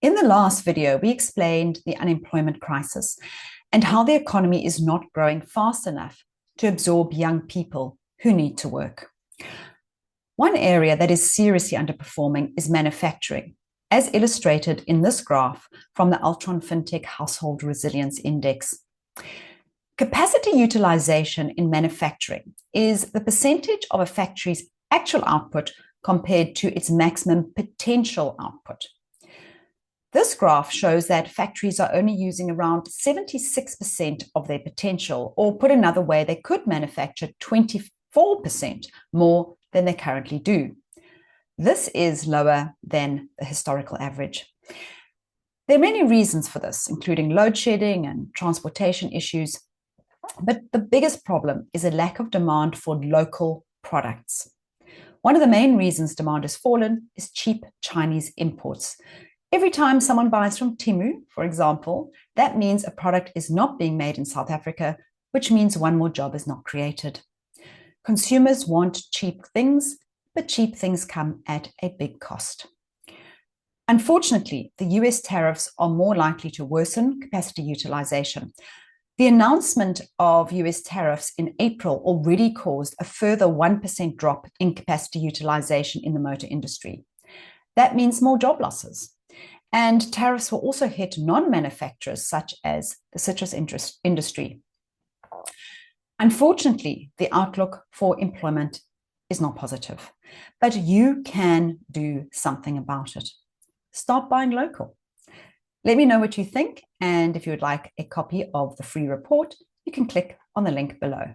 In the last video, we explained the unemployment crisis and how the economy is not growing fast enough to absorb young people who need to work. One area that is seriously underperforming is manufacturing, as illustrated in this graph from the Altron FinTech Household Resilience Index. Capacity utilization in manufacturing is the percentage of a factory's actual output compared to its maximum potential output. This graph shows that factories are only using around 76% of their potential, or put another way, they could manufacture 24% more than they currently do. This is lower than the historical average. There are many reasons for this, including load shedding and transportation issues, but the biggest problem is a lack of demand for local products. One of the main reasons demand has fallen is cheap Chinese imports. Every time someone buys from Temu, for example, that means a product is not being made in South Africa, which means one more job is not created. Consumers want cheap things, but cheap things come at a big cost. Unfortunately, the US tariffs are more likely to worsen capacity utilization. The announcement of US tariffs in April already caused a further 1% drop in capacity utilization in the motor industry. That means more job losses. And tariffs will also hit non-manufacturers such as the citrus industry. Unfortunately, the outlook for employment is not positive, but you can do something about it. Start buying local. Let me know what you think, and if you would like a copy of the free report, you can click on the link below.